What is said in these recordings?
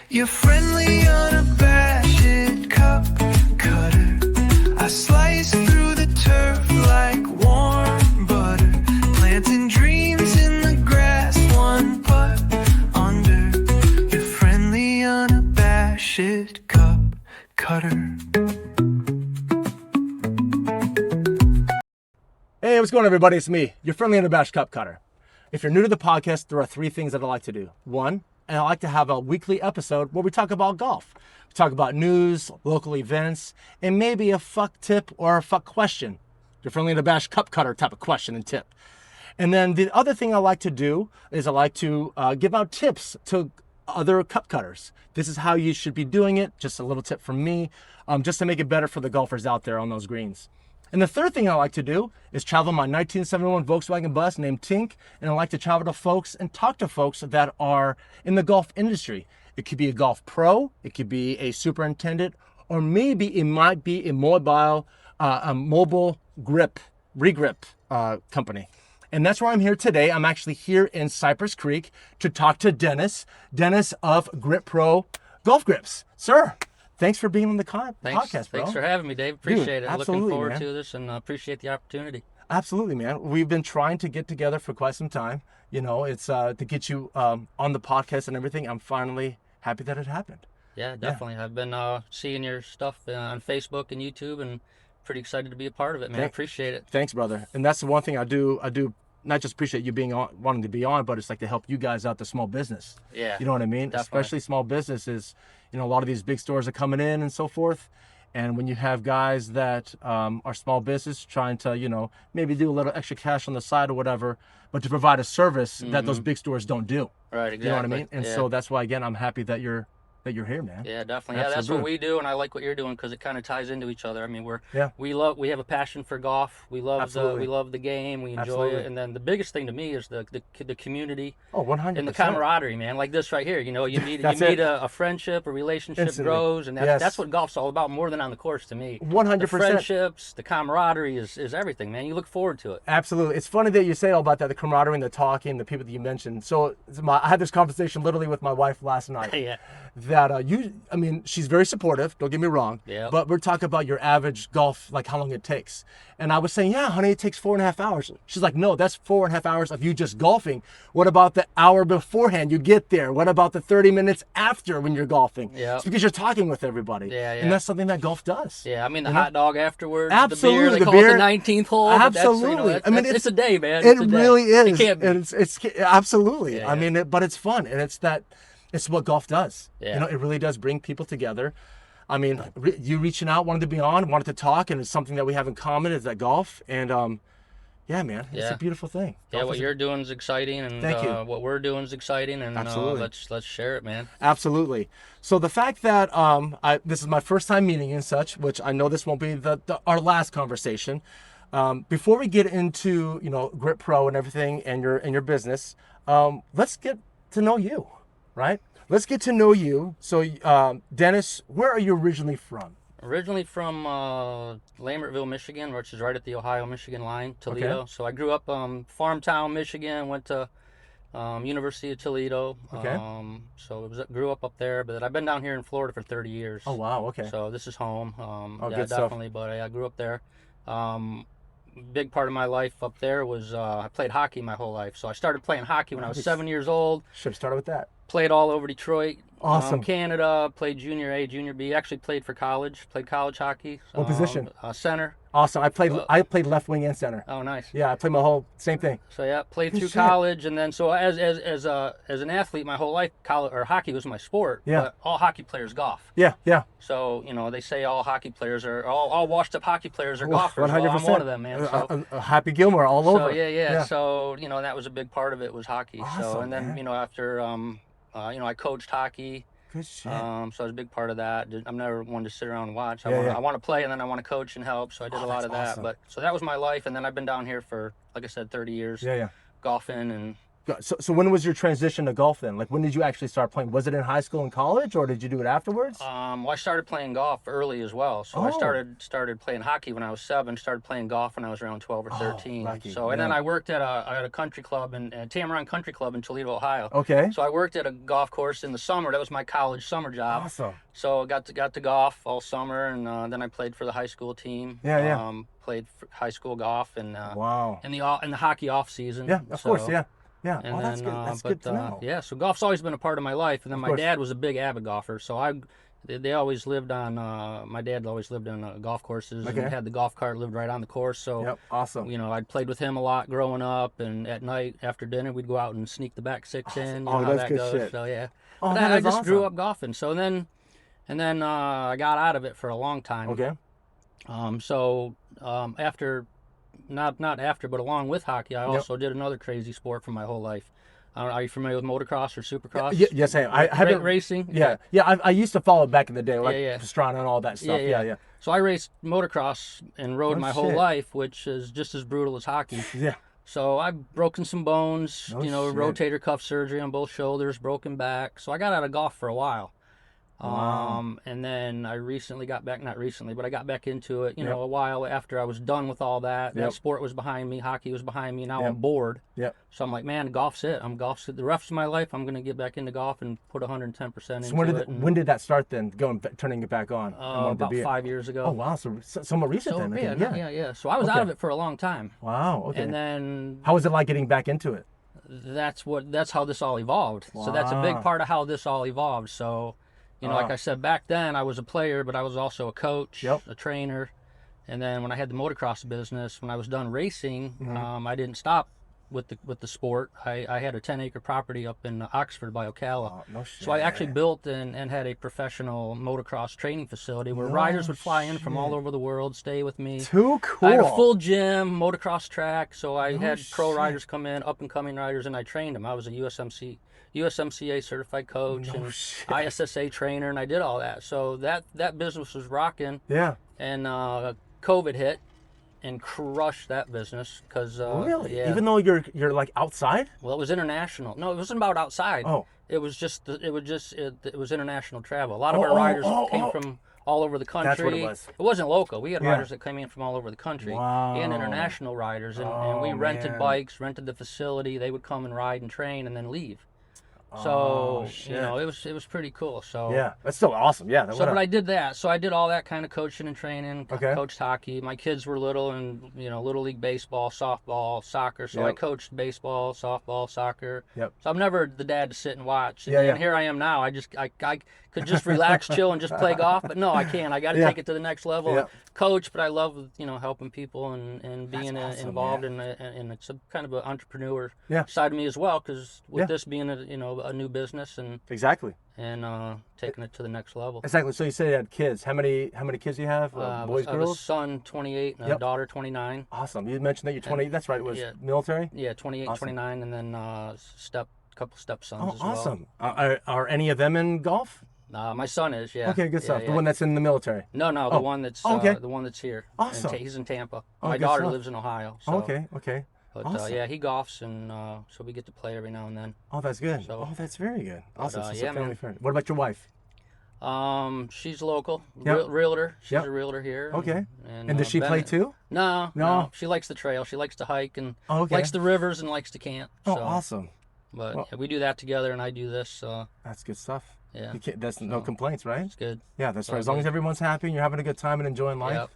You're friendly, unabashed cup cutter. I slice through the turf like warm butter, planting dreams in the grass, one putt under. You're friendly, unabashed cup cutter. Hey, what's going on, everybody? It's me, your friendly unabashed cup cutter. If you're new to the podcast, there are three things that I like to do. One, I like to have a weekly episode where we talk about golf. We talk about news, local events, and maybe a fuck tip or a fuck question. Your friendly unabashed cup cutter type of question and tip. And then the other thing I like to do is I like to give out tips to other cup cutters. This is how you should be doing it. Just a little tip from me, just to make it better for the golfers out there on those greens. And the third thing I like to do is travel my 1971 Volkswagen bus named Tink, and I like to travel to folks and talk to folks that are in the golf industry. It could be a golf pro, it could be a superintendent, or maybe it might be a mobile grip, regrip company. And that's where I'm here today. I'm actually here in Cypress Creek to talk to Denis of Grip Pro Golf Grips. Sir, thanks for being on the podcast, bro. Thanks for having me, Dave. Appreciate it. Absolutely, looking forward man. to this and appreciate the opportunity. Absolutely, man. We've been trying to get together for quite some time. You know, it's to get you on the podcast and everything. I'm finally happy that it happened. Yeah, definitely. I've been seeing your stuff on Facebook and YouTube and pretty excited to be a part of it, man. I appreciate it. Thanks, brother. And that's the one thing I do not just appreciate you being on, wanting to be on, but it's like to help you guys out, the small business. Yeah. You know what I mean? Definitely. Especially small businesses. You know, a lot of these big stores are coming in and so forth. And when you have guys that are small business trying to, you know, maybe do a little extra cash on the side or whatever, but to provide a service that those big stores don't do. Right, exactly. You know what I mean? And yeah. so that's why, again, I'm happy that you're here, man. Yeah, definitely. Yeah, that's what we do, and I like what you're doing because it kind of ties into each other. I mean, we have a passion for golf. We love the game. We enjoy it, and then the biggest thing to me is the community. Oh, 100%. And the camaraderie, man. Like this right here. You know, you meet a friendship, a relationship Instantly. grows, and that's what golf's all about more than on the course to me. 100%. The friendships, the camaraderie is everything, man. You look forward to it. Absolutely. It's funny that you say all about that, the camaraderie and the talking, the people that you mentioned. So I had this conversation literally with my wife last night. Yeah. That she's very supportive, don't get me wrong. Yeah. But we're talking about your average golf, like how long it takes. And I was saying, yeah, honey, it takes 4.5 hours. She's like, no, that's 4.5 hours of you just golfing. What about the hour beforehand you get there? What about the 30 minutes after when you're golfing? Yeah. It's because you're talking with everybody. Yeah. And that's something that golf does. Yeah, I mean the hot dog afterwards, Absolutely, the beer, they call it the 19th hole. Absolutely. It's a day, man. It really is. It can't be. It's absolutely. Yeah, I mean, but it's fun, and it's what golf does. Yeah. You know, it really does bring people together. I mean, you reaching out, wanted to be on, wanted to talk, and it's something that we have in common is that golf. And yeah, man, it's a beautiful thing. Yeah, what you're doing is exciting, and Thank you. what we're doing is exciting, and Absolutely. Let's share it, man. Absolutely. So the fact that this is my first time meeting and such, which I know this won't be our last conversation. Before we get into Grip Pro and everything and your business, let's get to know you, right? Let's get to know you. So, Denis, where are you originally from? Originally from Lambertville, Michigan, which is right at the Ohio-Michigan line, Toledo. Okay. So I grew up farm town, Michigan, went to University of Toledo. Okay. Grew up there, but I've been down here in Florida for 30 years. Oh, wow. Okay. So this is home. Good stuff. Definitely, but I grew up there. Big part of my life up there was I played hockey my whole life. So I started playing hockey when I was 7 years old. Should have started with that. Played all over Detroit, Awesome. Canada, played junior A, junior B. Actually played for college, played college hocky. What position? Center. Awesome. I played left wing and center. Oh, nice. Yeah, I played same thing. So yeah, played Good through shit. college, and then so as an athlete, my whole life, hockey was my sport. Yeah. But all hockey players golf. Yeah. So they say all hockey players are all washed up hockey players are golfers. 100%. Well, I'm one of them, man. So, Happy Gilmore all over. So yeah. So that was a big part of it was hockey. Awesome, So and then man. after I coached hockey. Good shit. So I was a big part of that. I'm never one to sit around and watch. Yeah. I want to play, and then I want to coach and help. So I did a lot that's of that. awesome. But so that was my life, and then I've been down here for, like I said, 30 years. Yeah. Golfing and So when was your transition to golf then? Like when did you actually start playing? Was it in high school and college, or did you do it afterwards? Well, I started playing golf early as well. So I started playing hockey when I was 7. Started playing golf when I was around 12 or 13. Lucky. So and then I worked at a country club in Tamaron Country Club in Toledo, Ohio. Okay. So I worked at a golf course in the summer. That was my college summer job. Awesome. So I got to golf all summer, and then I played for the high school team. Played for high school golf and in the hockey off season. Yeah, of course. Yeah. Yeah, and that's good. That's good to know. Yeah, so golf's always been a part of my life. And then my dad was a big avid golfer, so they always lived on. My dad always lived on golf courses and had the golf cart lived right on the course. So awesome. You know, I'd played with him a lot growing up, and at night after dinner we'd go out and sneak the back six in. You know how that goes. Shit. So yeah, but I just grew up golfing. So then I got out of it for a long time. Okay. After. Not after, but along with hockey, I also did another crazy sport for my whole life. Are you familiar with motocross or supercross? Yes, I am. I haven't racing. Yeah. I used to follow it back in the day, like Pastrana and all that stuff. Yeah. So I raced motocross and rode my whole life, which is just as brutal as hockey. Yeah. So I've broken some bones, rotator cuff surgery on both shoulders, broken back. So I got out of golf for a while. And then I recently got back, not recently, but I got back into it, a while after I was done with all that. That sport was behind me, hockey was behind me, now I'm bored. So I'm like, man, golf's it. Golf's it. The rest of my life, I'm going to get back into golf and put 110% into it. When did that start then, turning it back on? About 5 years ago. Oh, wow. So somewhat recent then. Yeah. So I was out of it for a long time. Wow, okay. And then... How was it like getting back into it? That's how this all evolved. Wow. So that's a big part of how this all evolved. So... like I said, back then I was a player, but I was also a coach, a trainer. And then when I had the motocross business, when I was done racing, I didn't stop with the sport. I had a 10-acre property up in Oxford by Ocala. Oh, no shit. So I actually built and had a professional motocross training facility where riders would fly in from all over the world, stay with me. Too cool. I had a full gym, motocross track. So I had pro riders come in, up-and-coming riders, and I trained them. I was a USMCA certified coach and ISSA trainer, and I did all that. So that business was rocking. Yeah. And COVID hit and crushed that business because really, even though you're like outside. Well, it was international. No, it wasn't about outside. Oh. It was international travel. A lot of our riders came from all over the country. That's what it was. It wasn't local. We had riders that came in from all over the country and international riders, and we rented bikes, rented the facility. They would come and ride and train and then leave. So it was pretty cool. So yeah, that's still awesome. Yeah. But I did that. So I did all that kind of coaching and training. Coached hockey. My kids were little, and little league baseball, softball, soccer. So I coached baseball, softball, soccer. Yep. So I'm never the dad to sit and watch. And here I am now. I could just relax, chill, and just play golf. But no, I can't. I got to take it to the next level. Coach, but I love helping people and being involved in it's a kind of an entrepreneur side of me as well, because with this being a new business and taking it to the next level. Exactly. So you said you had kids. How many kids do you have? Boys, girls? I have a son, 28, and a daughter, 29. Awesome. You mentioned that you're 20. That's right. It was military. Yeah, 28, awesome. 29, and then couple stepsons as well. Awesome. Are any of them in golf? My son is, yeah. Okay, good stuff. The one that's in the military. No, the one that's the one that's here. Awesome. He's in Tampa. My daughter lives in Ohio. So. Okay. But awesome. He golfs, and so we get to play every now and then. Oh, that's good. So, that's very good. Awesome. But, family friend. What about your wife? She's local, realtor. She's a realtor here. Okay. And does she play too? No. She likes the trail. She likes to hike and likes the rivers and likes to camp. Oh, awesome. But we do that together, and I do this. That's good stuff. Yeah. That's no complaints, right? It's good. Yeah, that's right. As long as everyone's happy and you're having a good time and enjoying life. Yep.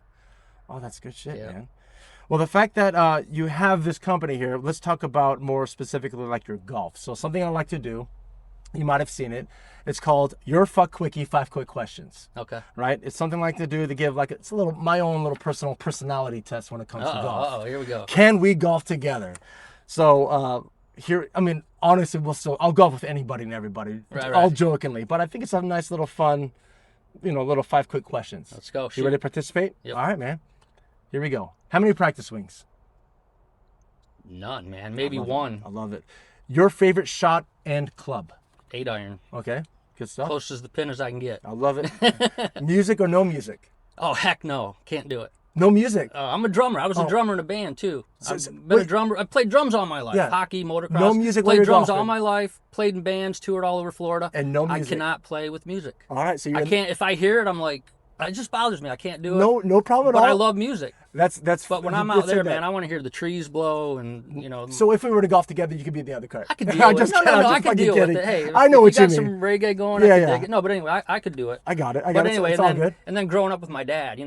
Oh, that's good shit, man. Well, the fact that you have this company here, let's talk about more specifically like your golf. So something I like to do, you might have seen it. It's called Your F.U.C.C 5 Quick Questions. Okay. Right? It's something I like to do to give it's my own little personal personality test when it comes to golf. Here we go. Can we golf together? So honestly, I'll golf with anybody and everybody, all jokingly. But I think it's a nice little fun, little 5 quick questions. Let's go. You ready to participate? Yep. All right, man. Here we go. How many practice swings? None, man. Maybe one. I love it. Your favorite shot and club? 8-iron. Okay, good stuff. Close as the pin as I can get. I love it. Music or no music? Oh, heck no. Can't do it. No music. I'm a drummer. I was a drummer in a band too. I've been wait. a drummer. I played drums all my life. Yeah. Hockey, motocross. No music while Played you're drums all golfing. my life. Played in bands. Toured all over Florida. And no I music. cannot play with music. All right, so I can't. If I hear it, I'm like, it just bothers me. I can't do it. No problem at But all. I love music. That's. But when I'm out there, man, I want to hear the trees blow and So if we were to golf together, you could be in the other cart. I could deal with it. No, I could deal with it. Hey, I know what you mean. If you got some reggae going, I could dig it. No, but anyway, I could do it. I got it. But anyway, it's all good. and then growing up with my dad,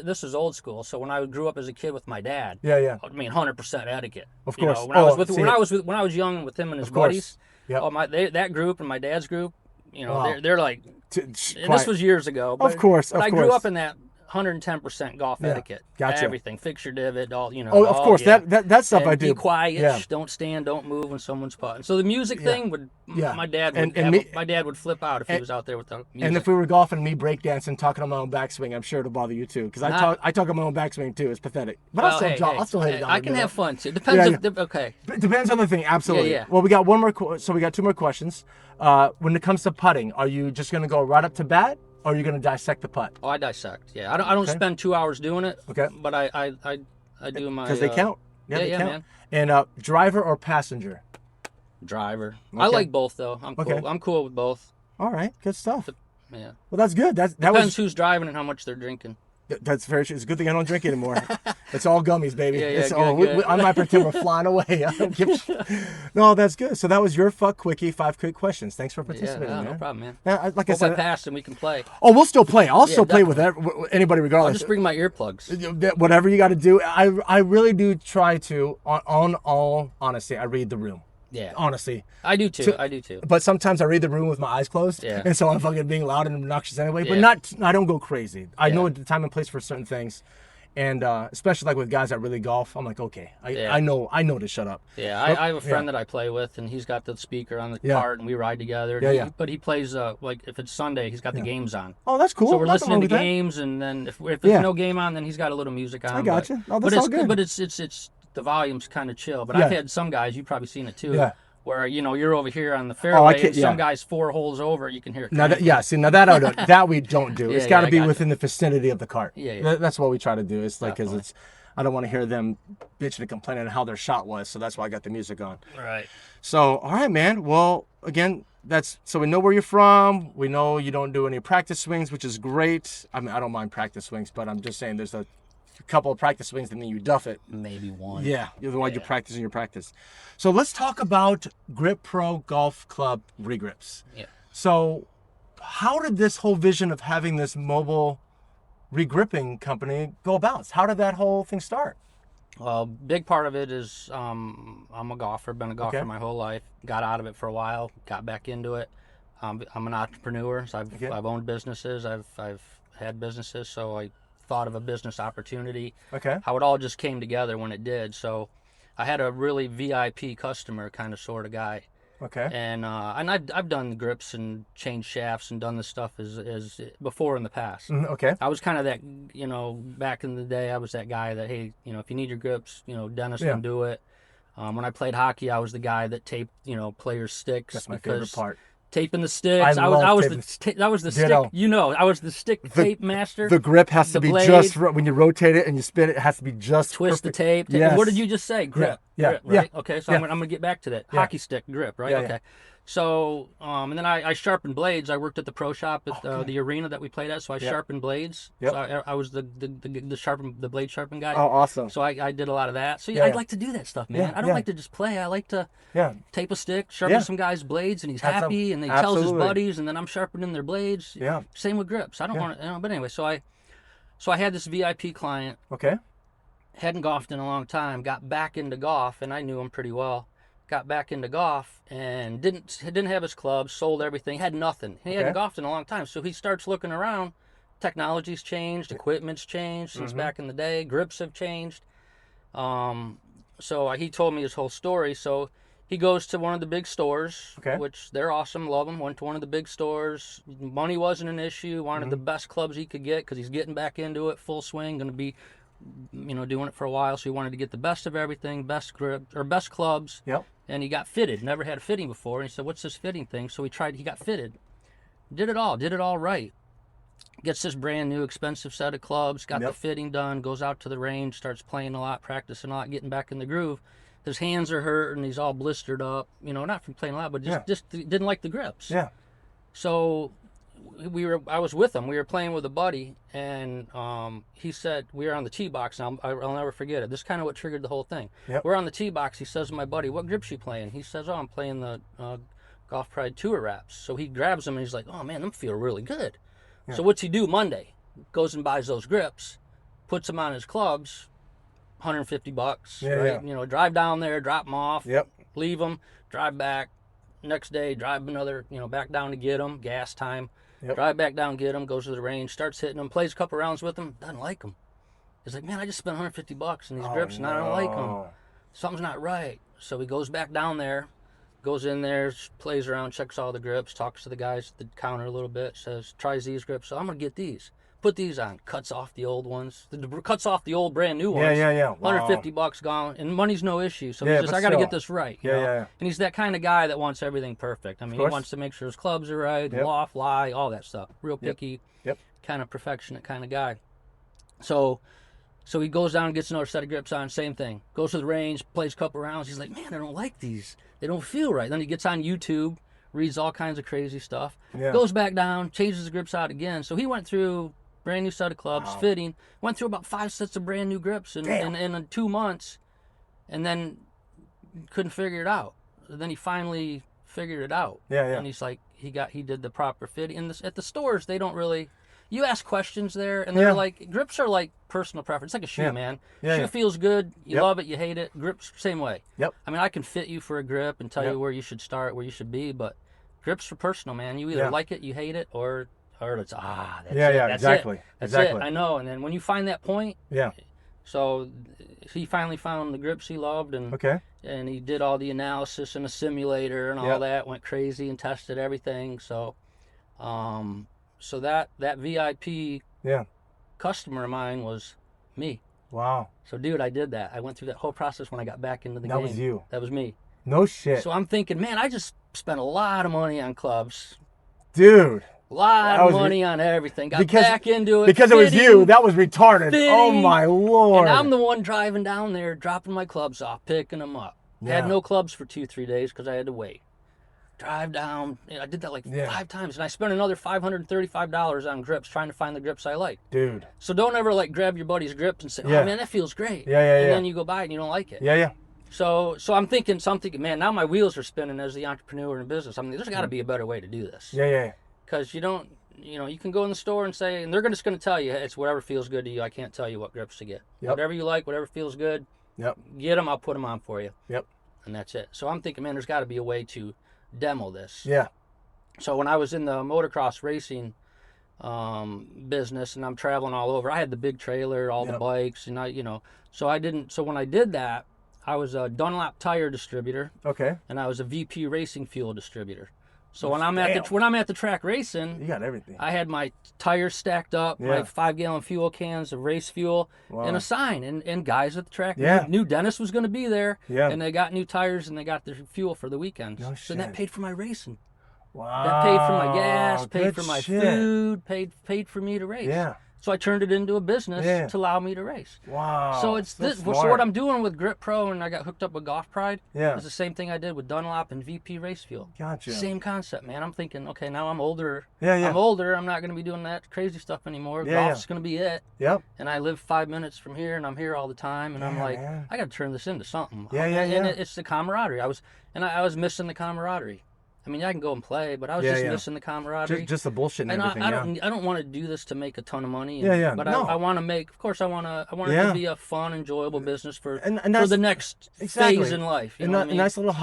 this is old school. So when I grew up as a kid with my dad, yeah. I mean, 100% etiquette. Of course. When I was young with him and his buddies, that group and my dad's group, they're like, and this was years ago. But, of course. I grew up in that 110% golf etiquette. Gotcha. Everything, fixture divot, all. Oh, of course. That stuff and I do. Be quiet. Don't stand. Don't move when someone's putting. So the music thing would. My dad would. My dad would flip out if he was out there with the music. And if we were golfing and me breakdancing, talking on my own backswing, I'm sure it'll bother you too. Because I talk on my own backswing too. It's pathetic. But I'll still hit it down. I can have fun too. Depends. Okay. It depends on the thing. Absolutely. Yeah. Well, we got one more. So we got two more questions. When it comes to putting, are you just gonna go right up to bat? Or are you going to dissect the putt? Oh, I dissect. Yeah, I don't spend 2 hours doing it. Okay. But I do my. Because they count. Yeah, they count. man. And driver or passenger? Driver. Okay. I like both though. I'm cool. Okay. I'm cool with both. All right, good stuff. Yeah. Well, that's good. Depends who's driving and how much they're drinking. That's very true. It's a good thing I don't drink anymore. It's all gummies, baby. Yeah, good. I might pretend we're flying away. I don't give No, that's good. So that was your Fuck Quickie, 5 quick questions. Thanks for participating, man. No problem, man. Yeah, like Hope I said, I passed and we can play. Oh, we'll still play. I'll still play with definitely. anybody regardless. I'll just bring my earplugs. Whatever you got to do. I really do try to, on all honesty, I read the room. Yeah. Honestly. I do too. But sometimes I read the room with my eyes closed. Yeah. And so I'm fucking being loud and obnoxious anyway. Yeah. But I don't go crazy. I know the time and place for certain things. And especially like with guys that really golf, I'm like, okay, I know to shut up. Yeah, I have a friend that I play with, and he's got the speaker on the cart, and we ride together. But he plays, like, if it's Sunday, he's got the games on. Oh, that's cool. So we're listening to games, and then if there's no game on, then he's got a little music on. I got you. Oh, that's but all good. But it's the volume's kind of chill. But I've had some guys, you've probably seen it too. Yeah. Where you're over here on the fairway, and some guy's 4 holes over, you can hear it. Now that we don't do. It's got to be within the vicinity of the cart. Yeah. That's what we try to do. It's like because I don't want to hear them bitching and complaining on how their shot was, so that's why I got the music on. Right. So all right, man. Well, again, so we know where you're from. We know you don't do any practice swings, which is great. I mean, I don't mind practice swings, but I'm just saying there's a couple of practice swings and then you duff it. Maybe one. Yeah, you're the one you practice in your practice. So let's talk about Grip Pro Golf Club Regrips. Yeah. So how did this whole vision of having this mobile regripping company go about? How did that whole thing start? Well, big part of it is I'm a golfer, been a golfer my whole life. Got out of it for a while, got back into it. I'm an entrepreneur, so I've owned businesses, I've had businesses, so I thought of a business opportunity. Okay. How it all just came together when it did. So I had a really VIP customer kind of sort of guy. Okay. And I've done grips and changed shafts and done this stuff as before in the past. Okay. I was kind of that, back in the day, I was that guy that, hey, if you need your grips, Dennis can do it. When I played hockey, I was the guy that taped, players' sticks. That's my favorite part. Taping the sticks. I was the stick. I was the stick tape master. The grip has to be just when you rotate it and you spin it. It has to be just twist perfect. the tape. Yes. What did you just say? Grip. Yeah. Grip, right? Okay. So I'm gonna get back to that. Hockey stick grip. Right. Okay. So and then I sharpened blades. I worked at the pro shop at the arena that we played at. So I sharpened blades. Yep. So I was the blade sharpen guy. Oh, awesome. So I did a lot of that. So I like to do that stuff, man. I don't like to just play. I like to tape a stick, sharpen some guy's blades, and he's happy, and he tells his buddies, and then I'm sharpening their blades. Yeah. Same with grips. I don't want to, but anyway, so I had this VIP client. Okay. Hadn't golfed in a long time. Got back into golf, and I knew him pretty well. Got back into golf and didn't have his clubs. Sold everything. Had nothing. He hadn't golfed in a long time, so he starts looking around. Technology's changed. Equipment's changed since back in the day. Grips have changed. So he told me his whole story. So he goes to one of the big stores, which they're awesome, love them. Went to one of the big stores. Money wasn't an issue. Wanted the best clubs he could get because he's getting back into it, full swing. Going to be, doing it for a while. So he wanted to get the best of everything, best grip or best clubs. Yep. And he got fitted. Never had a fitting before. And he said, "What's this fitting thing?" So he got fitted. Did it all right. Gets this brand new expensive set of clubs, got Yep. the fitting done, goes out to the range, starts playing a lot, practicing a lot, getting back in the groove. His hands are hurt and he's all blistered up, not from playing a lot, but just didn't like the grips. Yeah. So I was with him. We were playing with a buddy, and he said, we were on the tee box. Now I'll never forget it. This is kind of what triggered the whole thing. Yep. We're on the tee box. He says to my buddy, "What grips you playing?" He says, "Oh, I'm playing the Golf Pride Tour wraps." So he grabs them and he's like, "Oh man, them feel really good." Yeah. So what's he do Monday? Goes and buys those grips, puts them on his clubs, $150, Yeah, right? yeah. Drive down there, drop them off, Yep. leave them, drive back. Next day, drive another, back down to get them, gas time. Yep. Drive back down, get them, goes to the range, starts hitting them, plays a couple rounds with them, doesn't like them. He's like, "Man, I just spent $150 on these grips and I don't like them. Something's not right." So he goes back down there, goes in there, plays around, checks all the grips, talks to the guys at the counter a little bit, says, "Tries these grips, so I'm going to get these." Put these on, cuts off the old ones, cuts off the old brand new ones. Yeah. Wow. $150 gone, and money's no issue. So Yeah, he's just, but "I got to still. get this right." you Yeah, know? yeah. And he's that kind of guy that wants everything perfect. I mean, he course. wants to make sure his clubs are right, Yep. loft, lie, all that stuff. Real picky, Yep. kind of perfectionist kind of guy. So he goes down and gets another set of grips on, same thing. Goes to the range, plays a couple rounds. He's like, "Man, I don't like these. They don't feel right." Then he gets on YouTube, reads all kinds of crazy stuff. Yeah. Goes back down, changes the grips out again. So he went through brand new set of clubs, Wow. fitting, went through about 5 sets of brand new grips in 2 months, and then couldn't figure it out. Then he finally figured it out. Yeah, yeah. And he's like, he did the proper fitting. And at the stores, they don't really, you ask questions there, and they're Yeah. like, grips are like personal preference. It's like a shoe, Yeah. man. Yeah, Shoe yeah. feels good, you Yep. love it, you hate it. Grips, same way. Yep. I mean, I can fit you for a grip and tell Yep. you where you should start, where you should be, but grips are personal, man. You either Yeah. like it, you hate it, or it's that's Yeah, it. yeah, That's exactly. It. That's Exactly. it. I know. And then when you find that point, Yeah. so he finally found the grips he loved, and Okay. and he did all the analysis in a simulator and all Yep. that, went crazy and tested everything. So, so that VIP Yeah. customer of mine was me. Wow. So, dude, I did that. I went through that whole process when I got back into the game. That was you. That was me. No shit. So I'm thinking, man, I just spent a lot of money on clubs, Dude. a lot That of was money on everything. Got because- back into it Because it was fitting, you. That was retarded. Oh fitting, my lord. And I'm the one driving down there, dropping my clubs off, picking them up. Yeah. Had no clubs for 2-3 days because I had to wait. Drive down. I did that like Yeah. 5 times, and I spent another $535 on grips trying to find the grips I like. Dude. So don't ever like grab your buddy's grip and say, "Oh Yeah. man, that feels great." Yeah, yeah, and yeah. then you go buy it and you don't like it. Yeah, yeah. So I'm thinking, man, now my wheels are spinning as the entrepreneur in business. I mean, there's got to be a better way to do this. Yeah, yeah. Because you don't, you can go in the store and say, and they're just going to tell you, "Hey, it's whatever feels good to you. I can't tell you what grips to get. Yep. Whatever you like, whatever feels good, Yep. get them. I'll put them on for you." Yep. And that's it. So I'm thinking, man, there's got to be a way to demo this. Yeah. So when I was in the motocross racing business and I'm traveling all over, I had the big trailer, all the Yep. bikes, and so when I did that, I was a Dunlop tire distributor Okay. and I was a VP racing fuel distributor. So when Damn. I'm at the track racing, You got everything. I had my tires stacked up, Yeah. my 5-gallon fuel cans of race fuel, Wow. and a sign. And guys at the track Yeah. knew Dennis was going to be there. Yeah. And they got new tires and they got their fuel for the weekends. No so that shit. paid for my racing. Wow. That paid for my gas, paid Good for my shit. food, paid for me to race. Yeah. So I turned it into a business Yeah. to allow me to race. Wow. So it's this. So smart. what I'm doing with Grip Pro and I got hooked up with Golf Pride Yeah. is the same thing I did with Dunlop and VP Race Fuel. Gotcha. Same concept, man. I'm thinking, okay, now I'm older. Yeah, yeah. I'm older. I'm not going to be doing that crazy stuff anymore. Yeah, Golf's going to be it. Yep. And I live 5 minutes from here, and I'm here all the time. And I'm Yeah, like, man. I got to turn this into something. Yeah, yeah, And yeah. it's the camaraderie. I was missing the camaraderie. I mean, I can go and play, but I was Yeah, just yeah. missing the camaraderie. Just the bullshit and And everything. I don't want to do this to make a ton of money. Yeah, yeah, But no. I want to make. Of course, I want it Yeah. to be a fun, enjoyable business for And for that's- the next exactly. phase in life. You And know a what I mean? nice little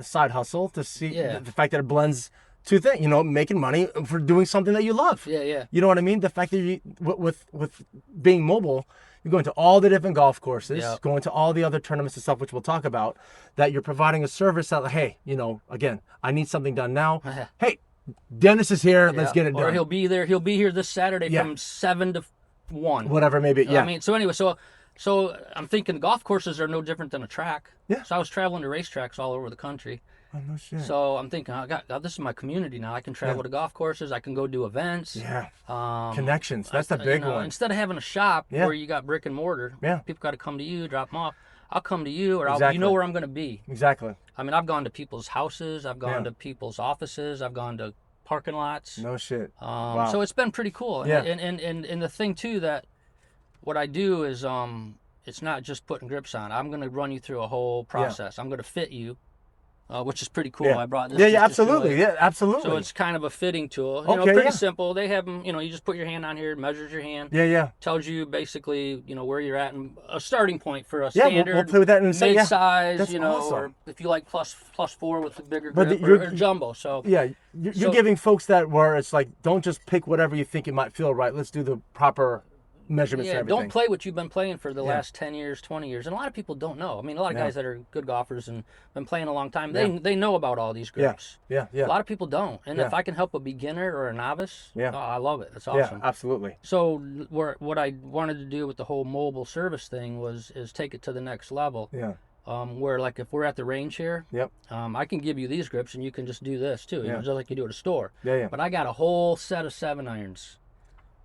side hustle to see Yeah. the fact that it blends two things. Making money for doing something that you love. Yeah, yeah. You know what I mean? The fact that you, with being mobile, you're going to all the different golf courses, Yeah. going to all the other tournaments and stuff, which we'll talk about, that you're providing a service that, hey, again, I need something done now. Hey, Dennis is here. Let's Yeah. get it Or done. he'll be there. He'll be here this Saturday Yeah. from 7 to 1. Whatever, maybe. So, Yeah. I mean, so anyway, so I'm thinking golf courses are no different than a track. Yeah. So I was traveling to racetracks all over the country, Oh, no shit. So I'm thinking, this is my community now. I can travel to golf courses. I can go do events. Yeah. Connections. That's the big one. Instead of having a shop where you got brick and mortar, people got to come to you, drop them off. I'll come to you, or you know where I'm going to be. Exactly. I mean, I've gone to people's houses. I've gone to people's offices. I've gone to parking lots. No shit. Wow. So it's been pretty cool. Yeah. And the thing too, that what I do is it's not just putting grips on. I'm going to run you through a whole process. I'm going to fit you, which is pretty cool. I brought this. Yeah, absolutely. Yeah, absolutely. So it's kind of a fitting tool. You know, pretty simple. They have them, you just put your hand on here, measures your hand. Yeah. Tells you basically, where you're at, and a starting point for a standard. We'll play with that in a second. Mid-size, That's awesome. or if you like plus 4 with the bigger grip, or jumbo. So you're giving folks that where it's like, don't just pick whatever you think it might feel right. Let's do the proper measurements and everything. Don't play what you've been playing for the last 10 years, 20 years. And a lot of people don't know. I mean, a lot of guys that are good golfers and been playing a long time, they know about all these grips. Yeah. A lot of people don't. And if I can help a beginner or a novice, I love it. It's awesome. Yeah, absolutely. So what I wanted to do with the whole mobile service thing is take it to the next level. Yeah. Where like if we're at the range here, I can give you these grips and you can just do this too, just like you do at a store. Yeah. But I got a whole set of 7-irons.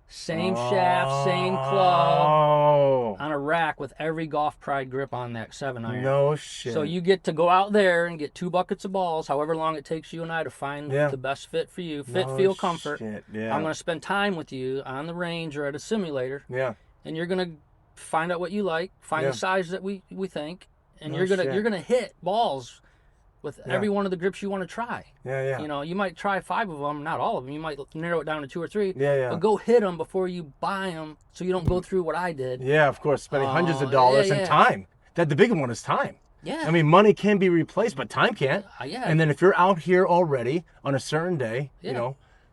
Same shaft, same club, on a rack with every Golf Pride grip on that 7-iron. No shit. So you get to go out there and get 2 buckets of balls, however long it takes you and I to find the best fit for you. Fit, feel, comfort. Shit. I'm going to spend time with you on the range or at a simulator. Yeah. And you're going to find out what you like, find the size that we think, and you're gonna hit balls with every one of the grips you want to try. Yeah. You might try 5 of them, not all of them. You might narrow it down to 2 or 3. Yeah. But go hit them before you buy them, so you don't go through what I did. Yeah, of course, spending hundreds of dollars and time. The big one is time. Yeah. I mean, money can be replaced, but time can't. And then if you're out here already on a certain day,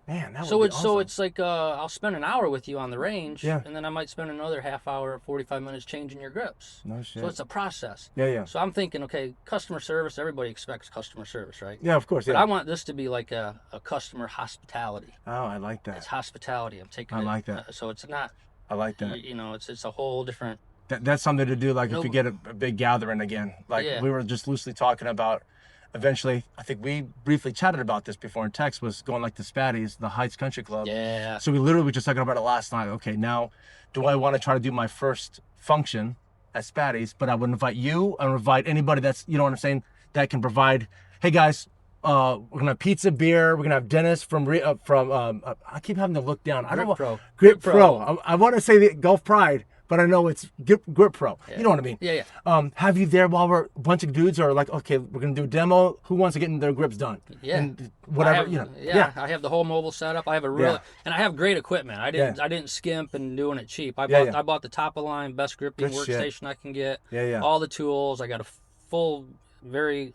man, that would be awesome. So it's like I'll spend an hour with you on the range, and then I might spend another half hour, 45 minutes changing your grips. No shit. So it's a process. Yeah. So I'm thinking, okay, customer service. Everybody expects customer service, right? Yeah, of course. But I want this to be like a customer hospitality. Oh, I like that. It's hospitality. I'm taking. I like that. So it's not. I like that. It's a whole different. That's something to do, like if you get a big gathering again. Like we were just loosely talking about. Eventually, I think we briefly chatted about this before in text, was going like the Spatties, the Heights Country Club. Yeah. So we literally were just talking about it last night. Okay, now, do I want to try to do my first function at Spatties? But I would invite you, I would invite anybody that's, you know what I'm saying, that can provide, hey guys, we're gonna have pizza, beer. We're gonna have Denis from I keep having to look down. I don't know. Grip Pro. I want to say the Golf Pride, but I know it's Grip Pro. Yeah. You know what I mean? Yeah. Have you there while we're a bunch of dudes are like, okay, we're gonna do a demo. Who wants to get their grips done? Yeah. And whatever, I have the whole mobile setup. I have and I have great equipment. I didn't skimp and doing it cheap. I bought the top of the line, best gripping workstation I can get. Yeah. All the tools. I got a full, very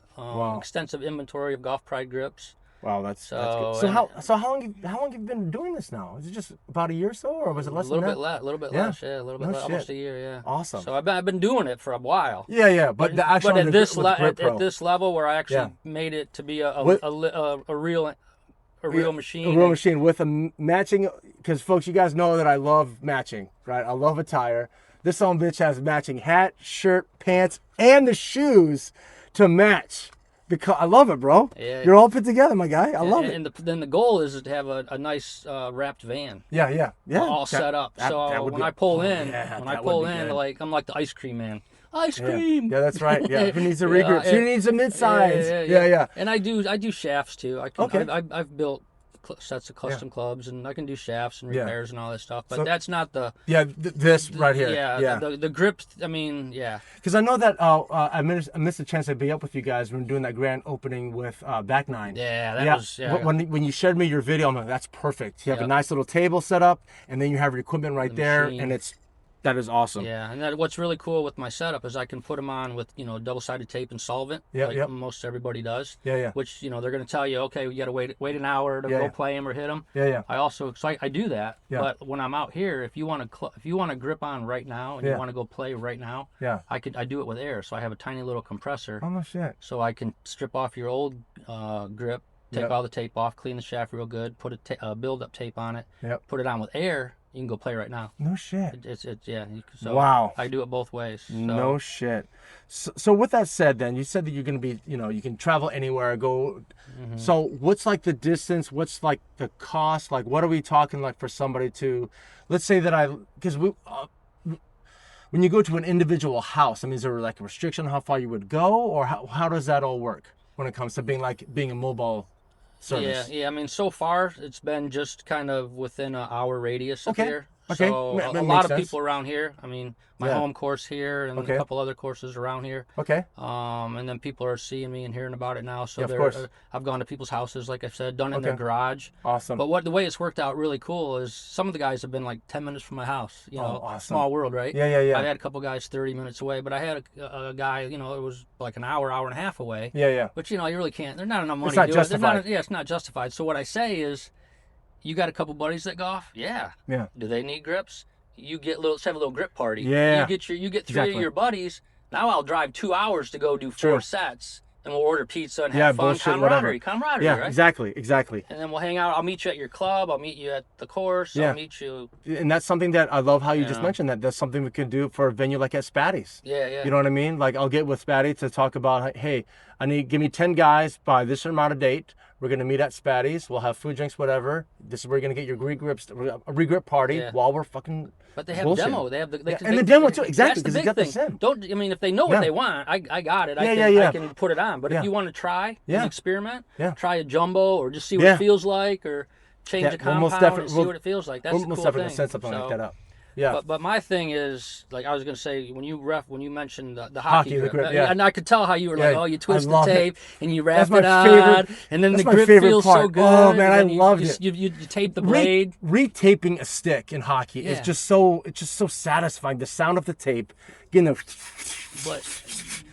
extensive inventory of Golf Pride grips. Wow, that's good. So how long have you been doing this now? Is it just about a year or so, or was it less than that? A little bit less, a little bit less, almost a year, yeah. Awesome. So I've been doing it for a while. Yeah, but the actual at this level where I actually made it to be a real machine. A real machine with a matching, because folks, you guys know that I love matching, right? I love attire. This son of a bitch has matching hat, shirt, pants, and the shoes to match. Because I love it, bro. Yeah, you're all put together, my guy. I love it. And then the goal is to have a nice wrapped van. Yeah. All set up. So when I pull in, like I'm like the ice cream man. Ice cream. Yeah, that's right. Yeah. Who needs a Regrips? Who needs a midsize? Yeah. And I do shafts too. I've built sets of custom clubs, and I can do shafts and repairs and all that stuff, but that's not the this right here. The grips. I mean, because I know that I missed a chance to be up with you guys when doing that grand opening with Back Nine. Was when you shared me your video, I'm like, that's perfect. You have a nice little table set up, and then you have your equipment right there, and that is awesome. Yeah, and what's really cool with my setup is I can put them on with double-sided tape and solvent, like most everybody does. Yeah. Which they're going to tell you, okay, we got to wait an hour to go play them or hit them. Yeah. I do that. Yeah. But when I'm out here, if you want to grip on right now and you want to go play right now, I do it with air. So I have a tiny little compressor. Oh no shit. So I can strip off your old grip, take all the tape off, clean the shaft real good, put a build-up tape on it, put it on with air. you can go play right now. No shit. So Wow. I do it both ways. So. No shit. So with that said, then you said that you're gonna be, you can travel anywhere, go. Mm-hmm. So what's like the distance? What's like the cost? Like what are we talking like for somebody to, let's say that because when you go to an individual house, I mean, is there like a restriction on how far you would go, or how does that all work when it comes to being a mobile service? Yeah. I mean, so far it's been just kind of within an hour radius of Okay. here. Okay. So That a makes lot of sense. people around here. I mean, my Yeah. home course here and Okay. a couple other courses around here. Okay. And then people are seeing me and hearing about it now. So Yeah, of course. I've gone to people's houses, like I said, done in Okay. their garage. Awesome. But the way it's worked out really cool is some of the guys have been like 10 minutes from my house. You know, awesome. small world, right? Yeah. I had a couple guys 30 minutes away, but I had a guy, it was like an hour and a half away. Yeah. But you really can't. There's not enough money It's not to do justified. it. It's not justified. So what I say is, you got a couple buddies that golf? Yeah. Yeah. Do they need grips? You let's have a little grip party. Yeah. You get three Exactly. of your buddies. Now I'll drive 2 hours to go do 4 True. sets, and we'll order pizza and Yeah, have fun. bullshit, whatever. Camaraderie, Yeah. right? Exactly. And then we'll hang out. I'll meet you at your club. I'll meet you at the course. Yeah. I'll meet you. And that's something that I love how you just Yeah. mentioned that. That's something we can do for a venue like at Spatty's. Yeah. You know what I mean? Like I'll get with Spatty to talk about, hey, give me 10 guys by this amount of date. We're gonna meet at Spatty's. We'll have food, drinks, whatever. This is where you're gonna get your a regrip party Yeah. while we're fucking. But they have bullshitting. demo. They have the And the demo too, exactly, That's the 'cause you big got the thing. sim. I mean, if they know Yeah. what they want, I got it. Yeah. I can put it on. But Yeah. if you want to try Yeah. an experiment, Yeah. try a jumbo or just see what Yeah. it feels like, or change Yeah, the we'll most compound and definitely- see what it feels like. That's We'll the most cool definitely thing. set something like So, that up. Yeah. But my thing is, like I was gonna say, when you mentioned the Hockey, hockey the grip, grip, yeah. and I could tell how you were like, Yeah, oh, you I twist the love it. tape and you wrap That's my it on, favorite- and then that's the my grip favorite feels so part. good. Oh, man, and I then loved it. You tape the blade. Retaping a stick in hockey is Yeah. just so satisfying. The sound of the tape,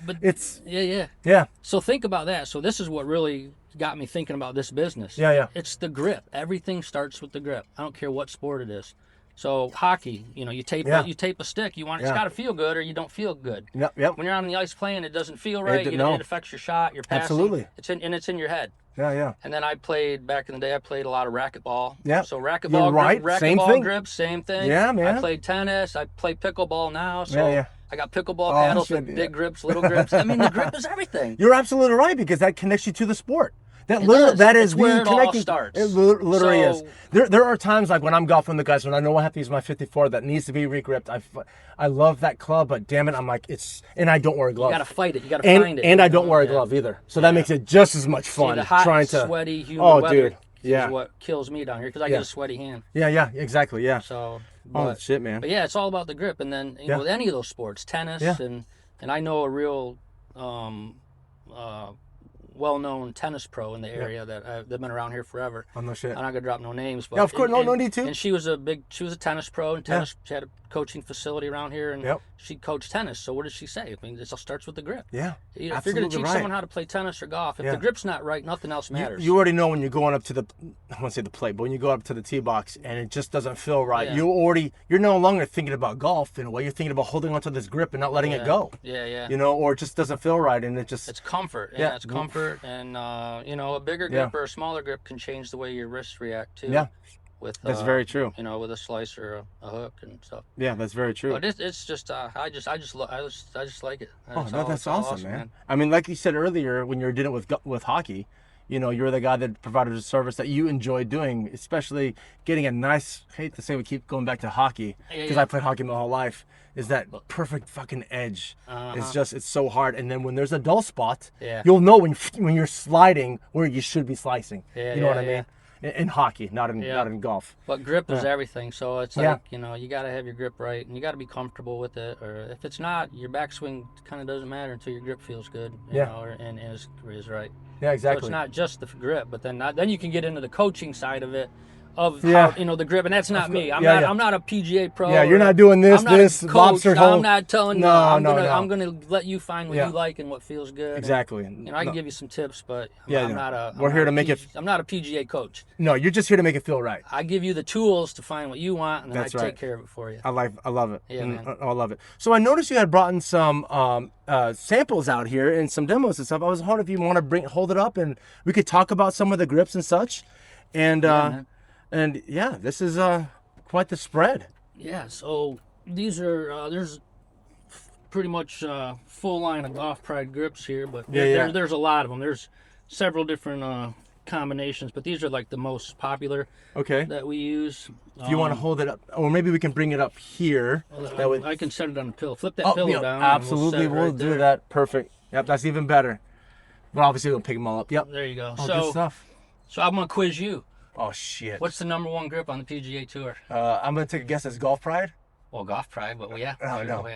But it's yeah. So think about that. So this is what really got me thinking about this business. Yeah. It's the grip. Everything starts with the grip. I don't care what sport it is. So hockey, you tape a stick. It's Yeah. got to feel good, or you don't feel good. Yep. When you're on the ice playing, it doesn't feel right. It no. affects your shot, your passing. Absolutely. It's in your head. Yeah. And then I played back in the day. I played a lot of racquetball. Yeah. So racquetball, You're right. Same racquetball thing. grips, same thing. Yeah, man. I played tennis. I play pickleball now. So Yeah. I got pickleball Oh, paddles shit, with yeah. big grips, little grips. I mean, the grip is everything. You're absolutely right, because that connects you to the sport. It does. That is It's where it all connecting. starts. It literally is. So- There are times like when I'm golfing with the guys when I know I have to use my 54 that needs to be regripped. I love that club, but damn it, I'm like and I don't wear a glove. You got to fight it. You got to and, find it. And I don't wear a Yeah. glove either, so that makes it just as much See, fun the hot, trying to. sweaty, humid Oh, weather dude. Yeah. is what kills me down here because I Yeah. get a sweaty hand. Yeah, exactly. Yeah. So, Oh but, shit, man. but yeah, it's all about the grip. And then Yeah. with any of those sports, tennis, Yeah. and I know a real well-known tennis pro in the area they've been around here forever. Oh no shit. I'm not gonna drop no names, but Yeah, of course. No need to. And she was a tennis pro, and tennis. She had a coaching facility around here, and Yep. she coached tennis. So what did she say? I mean, it all starts with the grip. Yeah. If you're absolutely gonna teach right. someone how to play tennis or golf, if Yeah. the grip's not right, nothing else matters. You already know when you're going up to the, I want to say the plate, but when you go up to the tee box and it just doesn't feel right, Yeah. you're no longer thinking about golf in a way. You're thinking about holding onto this grip and not letting it go. Yeah. Or it just doesn't feel right, and it just. It's comfort. Yeah. Yeah, it's comfort, and a bigger Yeah. grip or a smaller grip can change the way your wrists react too. Yeah. With That's very true. With a slice or a hook and stuff. Yeah, that's very true. But it's just I just like it. Oh, It's no, all- that's it's all awesome, man. I mean, like you said earlier, when you were doing it with hockey, you're the guy that provided a service that you enjoy doing, especially getting a nice. I hate to say we keep going back to hockey because I played hockey my whole life. Is that perfect fucking edge? It's so hard. And then when there's a dull spot, you'll know when you're sliding where you should be slicing. Yeah, you know what I yeah. mean? In hockey, not in golf. But grip is everything. So it's Yeah. like, you got to have your grip right, and you got to be comfortable with it. Or if it's not, your backswing kind of doesn't matter until your grip feels good, and is right. Yeah, exactly. So it's not just the grip, but then you can get into the coaching side of it, of Yeah. how, the grip, and that's not me. I'm Yeah. I'm not a PGA pro. Yeah, you're or- not doing this, I'm not this, a coach. lobster hole. I'm not telling you. No, I'm gonna let you find what Yeah. you like and what feels good. Exactly. And, I can give you some tips, but Yeah, I'm yeah. not a. We're I'm here not to a make it- I'm not a PGA coach. No, you're just here to make it feel right. I give you the tools to find what you want, and then That's I right. take care of it for you. I love it. Yeah, man. I love it. So I noticed you had brought in some samples out here and some demos and stuff. I was wondering if you want to hold it up and we could talk about some of the grips and such. And man. and yeah, this is quite the spread. Yeah, so these are there's pretty much full line of Golf Pride grips here, but there's a lot of them. There's several different combinations, but these are like the most popular that we use. If you want to hold it up, or maybe we can bring it up here. That way, I can set it on the pillow. Flip that pillow down. Absolutely, we'll do there. that. Perfect. Yep, that's even better. But obviously, we'll pick them all up. Yep. There you go. Oh, good stuff. So I'm gonna quiz you. Oh shit. What's the number one grip on the PGA Tour? I'm gonna take a guess as Golf Pride. Well, Golf Pride, but yeah. Oh no.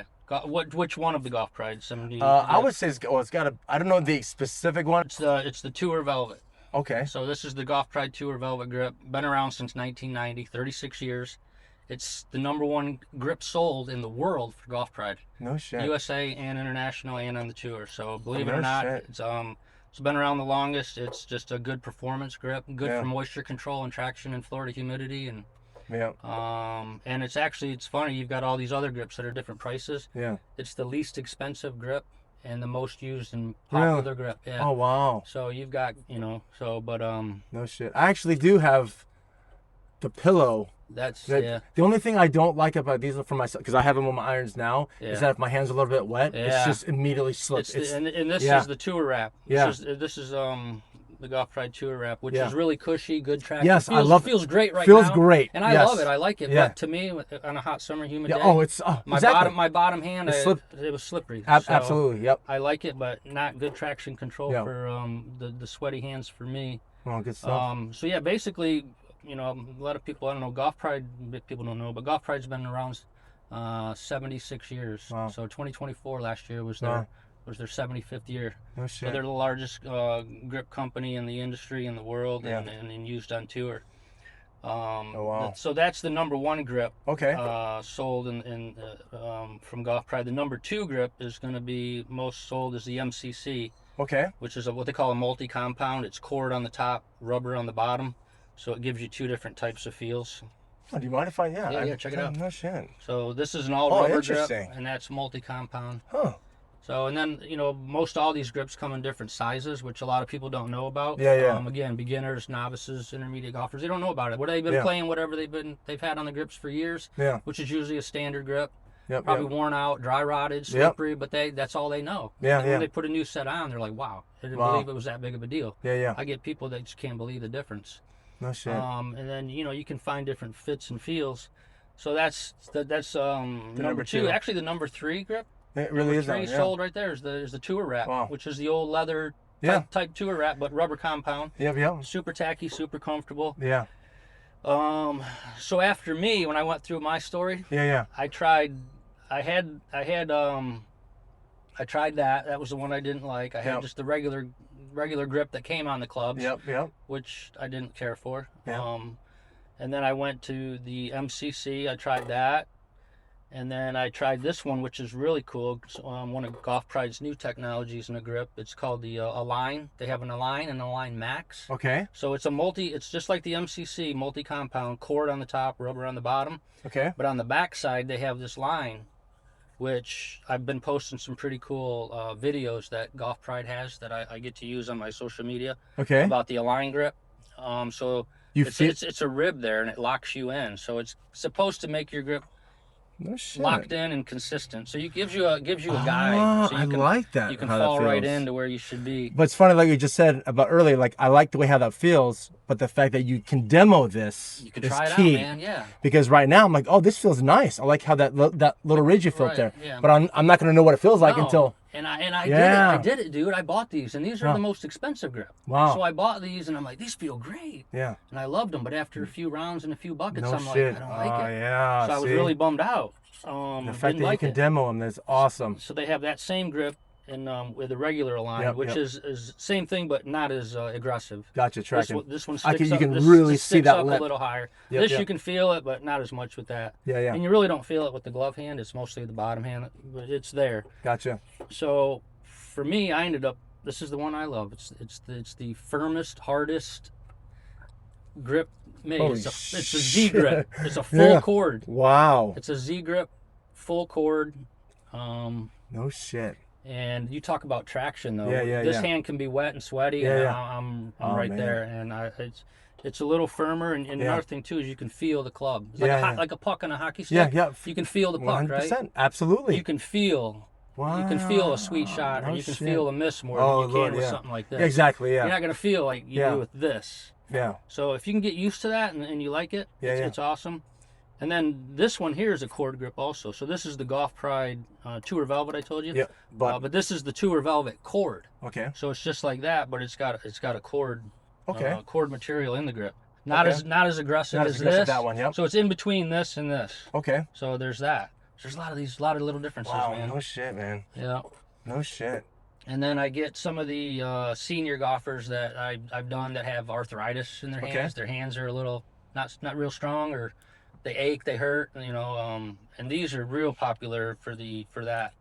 Which one of the Golf Prides? I would say it's got a. I don't know the specific one. It's the Tour Velvet. Okay. So this is the Golf Pride Tour Velvet grip. Been around since 1990, 36 years. It's the number one grip sold in the world for Golf Pride. No shit. USA and international and on the tour. So believe it or not, it's been around the longest. It's just a good performance grip, good for moisture control and traction in Florida humidity, and and it's funny. You've got all these other grips that are different prices. Yeah. It's the least expensive grip and the most used and popular grip. Yeah. Oh wow. So you've got no shit. I actually do have the pillow. The only thing I don't like about these for myself, because I have them on my irons now, is that if my hand's a little bit wet, it's just immediately slips. And this is the Tour Wrap. This is the Golf Pride Tour Wrap, which is really cushy, good traction. Yes, I love it. Feels great now. Feels great. And I love it. I like it. But to me, on a hot summer humid day, my bottom hand, it was slippery. Absolutely. Yep. I like it, but not good traction control for the sweaty hands for me. Oh, good stuff. So yeah, basically, a lot of people, I don't know, Golf Pride, people don't know, but Golf Pride's been around 76 years. Wow. So 2024 last year was their 75th year. No shit. So they're the largest grip company in the industry in the world and used on tour. So that's the number one grip. Sold from Golf Pride. The number two grip is going to be most sold is the MCC. Which is what they call a multi-compound. It's cord on the top, rubber on the bottom. So it gives you two different types of feels. Oh, do you mind if I? Yeah, check it out. No shit. So this is an all-rubber grip, and that's multi-compound. Huh. So, and then, most all these grips come in different sizes, which a lot of people don't know about. Again, beginners, novices, intermediate golfers, they don't know about it. What they've been playing, whatever they've had on the grips for years, which is usually a standard grip. Probably worn out, dry rotted, slippery, but that's all they know. When they put a new set on, they're like, wow, I didn't believe it was that big of a deal. I get people that just can't believe the difference. No shit. And then you can find different fits and feels. So that's number two. Actually, the number three grip. It really is. Sold right there is the Tour Wrap, which is the old leather type Tour Wrap, but rubber compound. Super tacky, super comfortable. So after me, when I went through my story, I tried that. That was the one I didn't like. I had just the regular grip that came on the clubs, which I didn't care for. And then I went to the MCC. I tried that, and then I tried this one, which is really cool. One of Golf Pride's new technologies in a grip. It's called the Align. They have an Align and Align Max. So it's it's just like the MCC, multi-compound, cord on the top, rubber on the bottom. But on the back side, they have this line, which I've been posting some pretty cool videos that Golf Pride has that I get to use on my social media about the Align grip. So it's a rib there, and it locks you in. So it's supposed to make your grip locked in and consistent. So it gives you a guide. So I like that. You can fall right into where you should be. But it's funny, like you just said about earlier, like I like the way how that feels, but the fact that you can demo this you can is try it key. out, man. Yeah. Because right now I'm like, oh, this feels nice. I like how that little ridge you felt there. Yeah. But I'm not going to know what it feels like until. And I did it, dude. I bought these, and these are the most expensive grip. Wow. So I bought these, and I'm like, these feel great. Yeah. And I loved them, but after a few rounds and a few buckets, I'm like, I don't like it. Yeah. So I was really bummed out. The fact that you can demo them is awesome. So they have that same grip with a regular Align, which is same thing, but not as aggressive. Gotcha, tracking. This one sticks you can really see that up lip a little higher. You can feel it, but not as much with that. And you really don't feel it with the glove hand. It's mostly the bottom hand, but it's there. Gotcha. So for me, I ended up. This is the one I love. It's the firmest, hardest grip made. It's a Z grip. It's a full cord. Wow. It's a Z grip, full cord. No shit. And you talk about traction though. This hand can be wet and sweaty. And I'm right there, and It's a little firmer, and another thing too is you can feel the club. It's like a puck on a hockey stick. Yeah, yeah. You can feel the puck, 100%. right? Absolutely. You can feel. Wow. You can feel a sweet shot, or you can feel a miss more than you can with something like this. Yeah, exactly. Yeah. You're not gonna feel like you do with this. Yeah. So if you can get used to that and you like it, it's awesome. And then this one here is a cord grip also. So this is the Golf Pride Tour Velvet I told you. Yeah. But this is the Tour Velvet cord. Okay. So it's just like that, but it's got a cord. Okay. Cord material in the grip. Not as aggressive as this. That one. Yep. So it's in between this and this. Okay. So there's that. There's a lot of little differences, man. No shit, man. Yeah. No shit. And then I get some of the senior golfers that I've done that have arthritis in their hands. Their hands are a little not real strong, or they ache, they hurt, you know. And these are real popular for that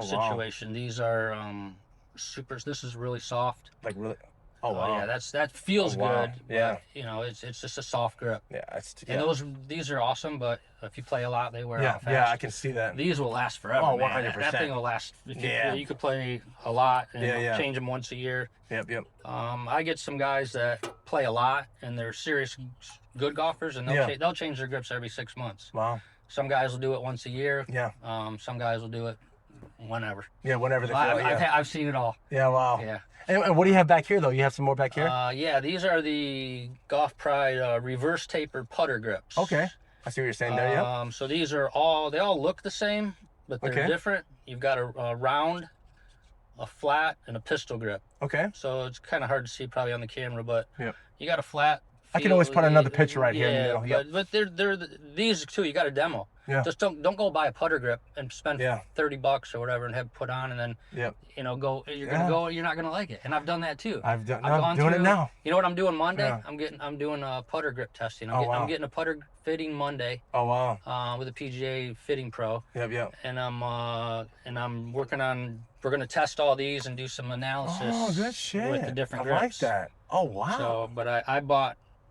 situation. Wow. These are supers. This is really soft. Like really. Oh wow. Yeah, that feels good. Yeah. But, you know, it's just a soft grip. Yeah. And these are awesome, but if you play a lot, they wear out fast. Yeah, I can see that. These will last forever. Oh, 100%. That thing will last. You could play a lot and change them once a year. Yep. I get some guys that play a lot and they're serious good golfers, and they'll change their grips every 6 months. Wow. Some guys will do it once a year. Yeah. Some guys will do it whenever. Yeah, whenever they feel I've seen it all. Yeah, wow. Yeah. And what do you have back here, though? You have some more back here? Yeah, these are the Golf Pride reverse taper putter grips. Okay. I see what you're saying there, yeah. So these are they all look the same, but they're different. You've got a round, a flat, and a pistol grip. Okay. So it's kind of hard to see probably on the camera, but you got a flat. I can always put another picture right here in the middle. Yeah, but they're these two. You got a demo. Yeah. Just don't go buy a putter grip and spend $30 or whatever and have it put on and then you're not gonna like it. And I've done that too. I'm doing it now. You know what I'm doing Monday? I'm doing a putter grip testing. I'm getting a putter fitting Monday. Oh wow. With a PGA fitting pro. Yep. And I'm working on. We're gonna test all these and do some analysis. Oh, good shit. With the different grips. I like that. Oh wow. So, but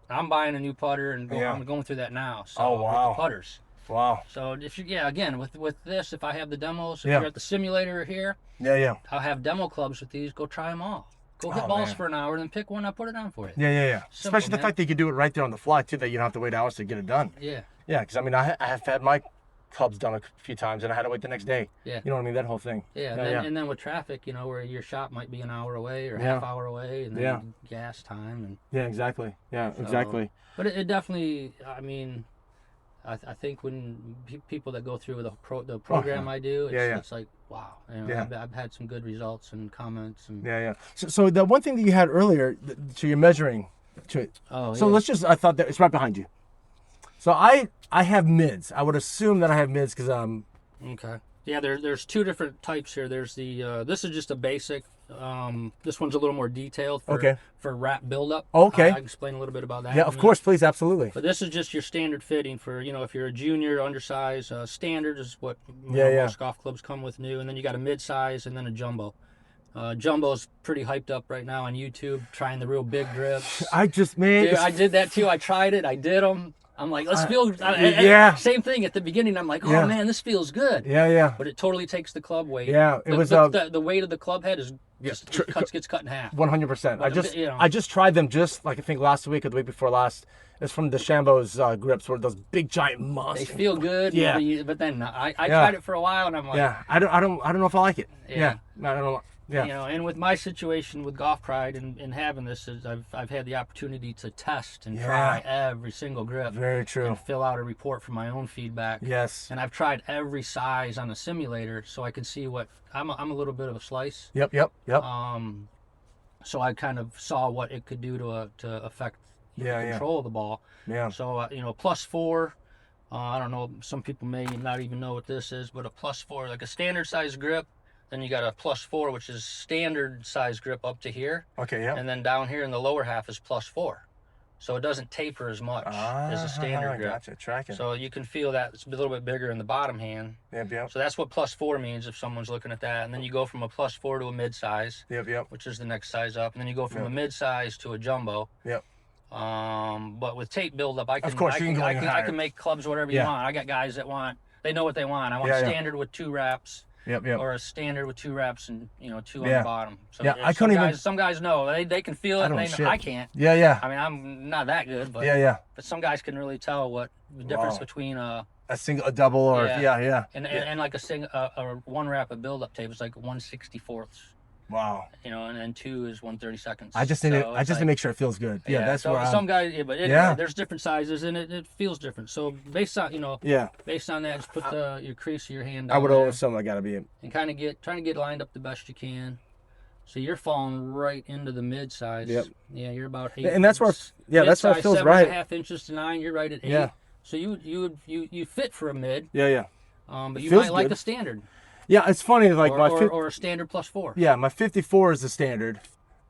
I'm buying a new putter and I'm going through that now. So with the putters. Wow. So if you again with this, if I have the demos, if you're at the simulator here, I'll have demo clubs with these. Go try them all. Go hit balls for an hour and then pick one. I'll put it on for you. Yeah. Simple, especially the fact that you can do it right there on the fly too. That you don't have to wait hours to get it done. Yeah. Yeah, because I mean I have had my clubs done a few times and I had to wait the next day. Yeah. You know what I mean? That whole thing. Yeah. And then with traffic, you know, where your shop might be an hour away or half hour away, and then gas time and. Yeah. Exactly. Yeah. Exactly. But it definitely. I mean. I think when people that go through the program I do, it's like, wow. You know, I've had some good results and comments. And So the one thing that you had earlier, so you're measuring to it. Oh, so let's just, I thought that it's right behind you. So I have mids. I would assume that I have mids because Okay. Yeah, there's two different types here. There's the, this is just a basic. This one's a little more detailed for wrap buildup. Okay. I can explain a little bit about that. Yeah, of course, please, absolutely. But this is just your standard fitting for, you know, if you're a junior, undersized, standard is what most golf clubs come with new. And then you got a mid-size and then a jumbo. Jumbo's pretty hyped up right now on YouTube, trying the real big grips. I did that too. I tried it. I did them. I'm like, let's feel. Same thing at the beginning. I'm like, oh man, this feels good. Yeah. But it totally takes the club weight. Yeah, it was the weight of the club head is gets cut in half. 100%. I just tried them just like I think last week or the week before last. It's from the Shambo's grips, where those big giant monsters. They feel good. Yeah. But then I tried it for a while and I'm like, I don't know if I like it. Yeah. I don't know. Yeah. You know, and with my situation with Golf Pride and having this, is I've had the opportunity to test and try every single grip. Very true. And fill out a report for my own feedback. Yes. And I've tried every size on the simulator, so I can see what I'm a little bit of a slice. Yep. So I kind of saw what it could do to affect the control of the ball. Yeah. So you know, +4. I don't know. Some people may not even know what this is, but a +4, like a standard size grip. Then you got a +4, which is standard size grip up to here. Okay, yeah. And then down here in the lower half is +4. So it doesn't taper as much as a standard grip. Gotcha, tracking. So you can feel that it's a little bit bigger in the bottom hand. Yep. So that's what +4 means if someone's looking at that. And then you go from a +4 to a mid-size. Yep. Which is the next size up. And then you go from a mid-size to a jumbo. Yep. But with tape buildup, I can make clubs whatever you want. I got guys that they know what they want. I want standard with 2 wraps. Yep. or a standard with 2 wraps and 2 on Yeah. the bottom. So Yeah, I couldn't even. some guys know they can feel it. don't And know they know, shit. I can't. Yeah. I mean, I'm not that good, but Yeah. but some guys can really tell what the difference Wow. between A single, a double, or yeah. and like a 1 wrap of build up tape is like 1/64. Wow. And then 2 is 1/32. I just need to make sure it feels good. Yeah, that's so where some guys. Yeah, but anyway, there's different sizes and it feels different. So based on based on that, just put your crease of your hand down. I would there always assume I gotta be. and kind of trying to get lined up the best you can. So you're falling right into the mid size. Yep. Yeah, you're about 8. And that's where that's where it feels 7.5 inches to 9. You're right at 8. Yeah. So you fit for a mid. Yeah. But you feels might like good. a standard. Yeah, it's funny. Like or a standard +4. Yeah, my 54 is the standard,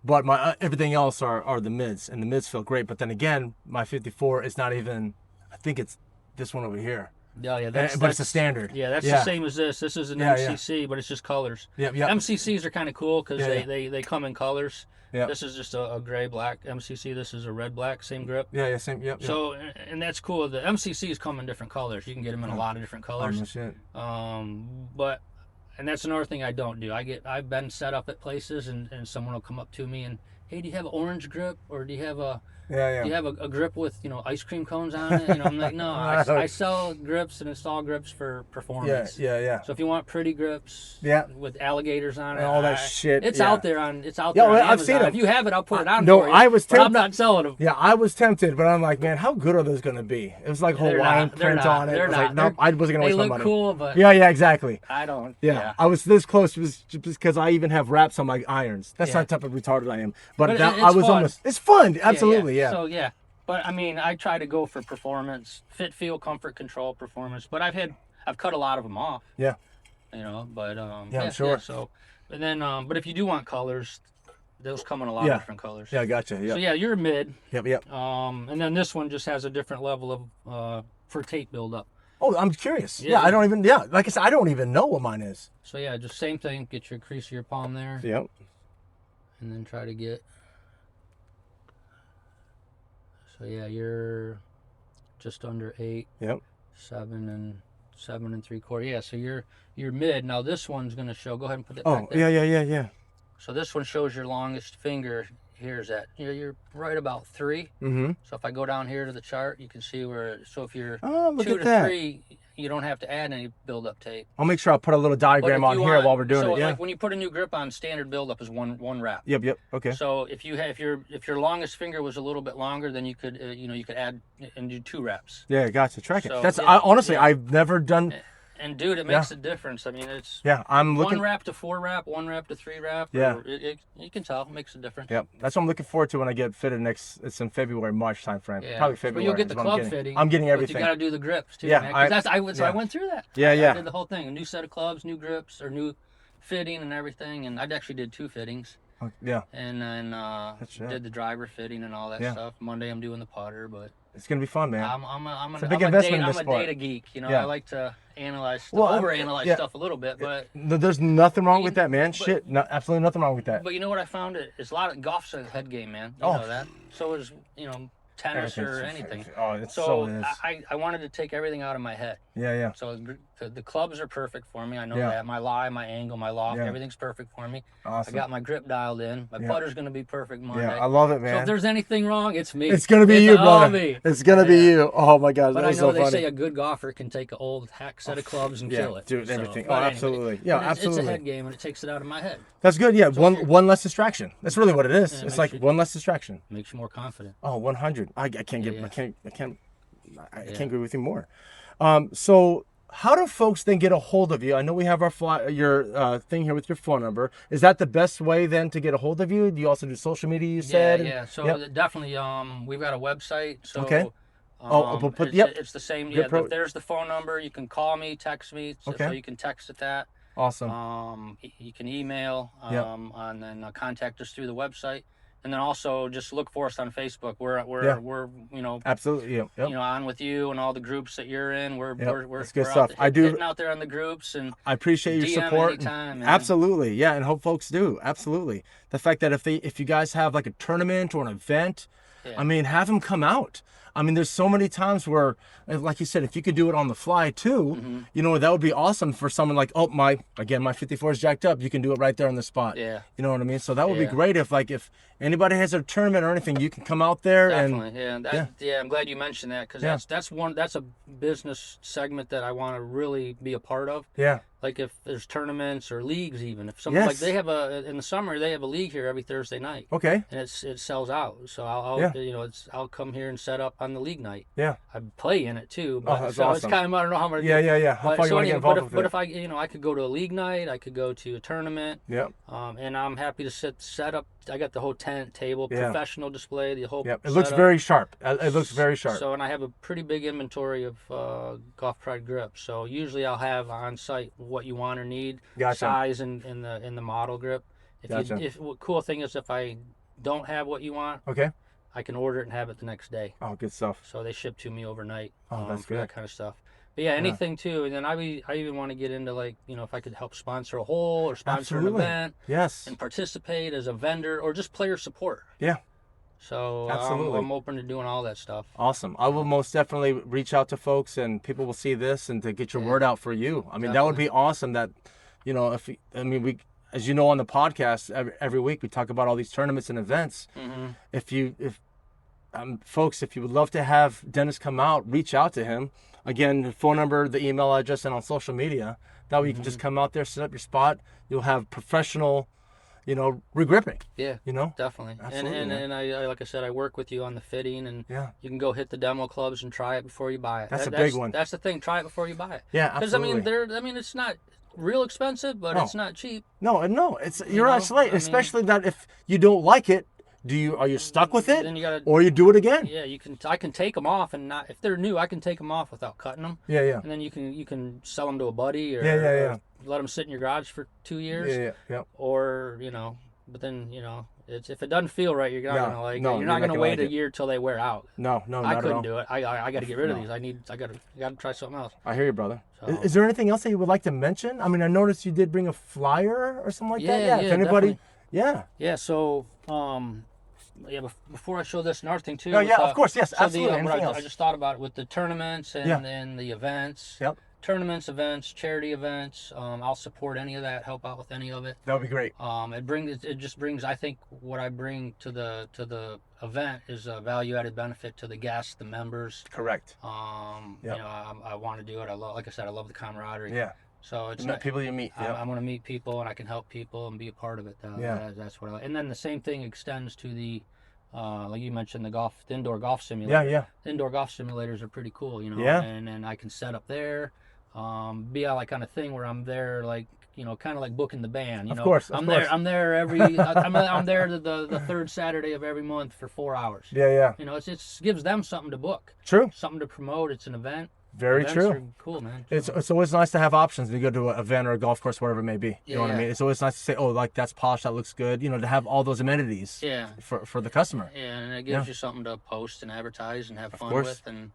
but my everything else are the mids, and the mids feel great. But then again, my 54 is not even. I think it's this one over here. Yeah, but it's a standard. Yeah, that's the same as this. This is an MCC, but it's just colors. Yeah. MCCs are kind of cool because Yeah. they come in colors. Yeah. This is just a gray black MCC. This is a red black, same grip. Yeah, same. Yep. So and that's cool. The MCCs come in different colors. You can get them in a lot of different colors. Oh, no shit. And that's another thing I don't do. I've been set up at places and someone will come up to me and, hey, do you have an orange grip or do you have a do you have a grip with ice cream cones on it? I'm like, no, I sell grips and install grips for performance. Yeah. So if you want pretty grips, with alligators on it, and all that shit, it's out there on well, Amazon. I've seen it. If you have it, I'll put it on. No, for you, I was but tempted. I'm not selling them. Yeah, I was tempted, but I'm like, man, how good are those gonna be? It was like Hawaiian print on it. I was like, nope, I wasn't gonna waste my money. They look cool, but yeah, exactly. I don't. Yeah, I was this close just because I even have wraps on my irons. That's not the type of retarded I am. But that, I was fun. almost. It's fun, absolutely. Yeah. So but I mean, I try to go for performance, fit, feel, comfort, control, performance. But I've cut a lot of them off. Yeah. But I'm sure. So, and then but if you do want colors, those come in a lot of different colors. Yeah, gotcha. Yeah. So you're mid. Yep. And then this one just has a different level of for tape buildup. Oh, I'm curious. Yeah, I don't even. Yeah, like I said, I don't even know what mine is. So just same thing. Get your crease of your palm there. Yep. And then try to get. So you're just under 8. Yep. 7 3/4. Yeah, so you're mid. Now this one's gonna show. Go ahead and put it back Oh, there. yeah. So this one shows your longest finger. Here's that. You're right about 3. Mm-hmm. So if I go down here to the chart, you can see where. So if you're look 2 at to that. 3, you don't have to add any build-up tape. I'll make sure I'll put a little diagram on here while we're doing it. Yeah. Like when you put a new grip on, standard build-up is one wrap. Yep. Okay. So if your longest finger was a little bit longer, then you could you could add and do 2 wraps. Yeah, gotcha. Track it. So, That's honestly, I've never done. And dude, it makes a difference. I mean, it's I'm looking 1 wrap to 4 wrap, 1 wrap to 3 wrap. Yeah. You can tell it makes a difference. Yep, that's what I'm looking forward to when I get fitted next. It's in February, March time frame. Yeah. Probably February. But you'll get the is what I'm club getting. fitting. I'm getting everything. But you got to do the grips too. Yeah, man, I went through that. Yeah. I did the whole thing. A new set of clubs, new grips, or new fitting and everything. And I actually did 2 fittings. Yeah. And then did the driver fitting and all that stuff. Monday I'm doing the putter, but it's gonna be fun, man. I'm a big investment in this I'm a sport. data geek. Yeah. I like to analyze stuff, overanalyze stuff a little bit, but there's nothing wrong with that, man. Shit, absolutely nothing wrong with that. But you know what I found? It's a lot of golf's a head game, man. You know that. So is tennis or anything. Oh, it's so is. I wanted to take everything out of my head. Yeah. So the clubs are perfect for me. I know Yeah. that. My lie, my angle, my loft, Yeah. everything's perfect for me. Awesome. I got my grip dialed in. My putter's going to be perfect Monday. Yeah, I love it, man. So if there's anything wrong, it's me. It's gonna be you, all brother. me. It's gonna be you. Oh my God, But that's I know so they funny. say a good golfer can take an old hack set of clubs and kill it. Dude, So, everything. but Oh, anyway, absolutely. Yeah, but absolutely. It's a head game, and it takes it out of my head. That's good. Yeah, one less distraction. That's really what it is. Yeah, It's like one less distraction. Makes you more confident. Oh, 100. I can't get. Yeah. I can't agree with you more. So how do folks then get a hold of you? I know we have your thing here with your phone number. Is that the best way then to get a hold of you? Do you also do social media? You said. Yeah. So definitely, we've got a website. So, okay. It's the same. Good There's the phone number. You can call me, text me. So you can text at that. Awesome. You can email. And then contact us through the website. And then also just look for us on Facebook. We're absolutely on with you and all the groups that you're in. We're that's good stuff. Hitting out there on the groups, and I appreciate your DM support. Anytime, man. Absolutely, yeah, and hope folks do. Absolutely, the fact that if you guys have like a tournament or an event, Yeah. I mean, have them come out. I mean, there's so many times where, like you said, if you could do it on the fly too, you know, that would be awesome for someone like, oh, my 54 is jacked up. You can do it right there on the spot. Yeah. You know what I mean? So that would be Yeah. great if anybody has a tournament or anything, you can come out there. Definitely, And yeah. I'm glad you mentioned that because that's a business segment that I want to really be a part of. Yeah. Like if there's tournaments or leagues, even if someone like they have in the summer they have a league here every Thursday night. Okay. And it sells out, so I'll come here and set up on the league night. Yeah. I play in it too, but that's so awesome. it's kind of I don't know how much. Yeah. How far you want to get involved with it? But if I could go to a league night, I could go to a tournament. Yeah. And I'm happy to set up. I got the whole tent, table, professional display, the whole. Yeah. It looks very sharp. It looks very sharp. So, and I have a pretty big inventory of Golf Pride grips. So usually I'll have on site what you want or need, size and in the model grip. Cool thing is if I don't have what you want, I can order it and have it the next day. Oh, good stuff. So they ship to me overnight. Oh, that's for good. that kind of stuff. But yeah, anything too. And then I even want to get into like, you know, if I could help sponsor a hole or sponsor an event. Yes. And participate as a vendor or just player support. Yeah. So I'm open to doing all that stuff. Awesome. I will most definitely reach out to folks and people will see this and to get your word out for you. I mean, that would be awesome that, you know, we, as you know, on the podcast every week, we talk about all these tournaments and events. Folks, if you would love to have Denis come out, reach out to him. Again, the phone number, the email address, and on social media. That way you can just come out there, set up your spot. You'll have professional, you know, regripping. Yeah, you know, definitely. Absolutely, and I like I said, I work with you on the fitting, and you can go hit the demo clubs and try it before you buy it. That's a big one. That's the thing. Try it before you buy it. Yeah, absolutely. Because I mean, it's not real expensive, but it's not cheap. No, it's you're isolated, especially that if you don't like it. Are you stuck with it? Then you gotta, or you do it again? Yeah, I can take them off and not, if they're new, I can take them off without cutting them. Yeah. And then you can sell them to a buddy or, or let them sit in your garage for 2 years. Yeah. Or, you know, but then, you know, if it doesn't feel right, you're not gonna like it. You're not gonna wait a year till they wear out. No, I couldn't do it. I got to get rid of these. I got to try something else. I hear you, brother. So. Is there anything else that you would like to mention? I mean, I noticed you did bring a flyer or something like that. Yeah, if anybody, definitely. Yeah. So, before I show this, another thing too. Of course, yes, so absolutely. I just thought about it with the tournaments and the events. Yep. Tournaments, events, charity events. I'll support any of that. Help out with any of it. That would be great. It just brings. I think what I bring to the event is a value-added benefit to the guests, the members. Correct. You know, I want to do it. Like I said, I love the camaraderie. Yeah. So it's people you meet. I want to meet people and I can help people and be a part of it. That's what I like. And then the same thing extends to the, like you mentioned, the indoor golf simulator. Yeah. The indoor golf simulators are pretty cool, you know. Yeah. And I can set up there, be like kind of thing where I'm there, like, you know, kind of like booking the band. You know, of course. I'm there every. I'm there the third Saturday of every month for 4 hours. Yeah. You know, it gives them something to book. True. Something to promote. It's an event. Very Events true. Are cool, man. It's always nice to have options when you go to an event or a golf course, whatever it may be. You know what I mean? It's always nice to say, oh, like that's polished, that looks good. You know, to have all those amenities. Yeah. For the customer. Yeah, and it gives you something to post and advertise and have fun course. with, and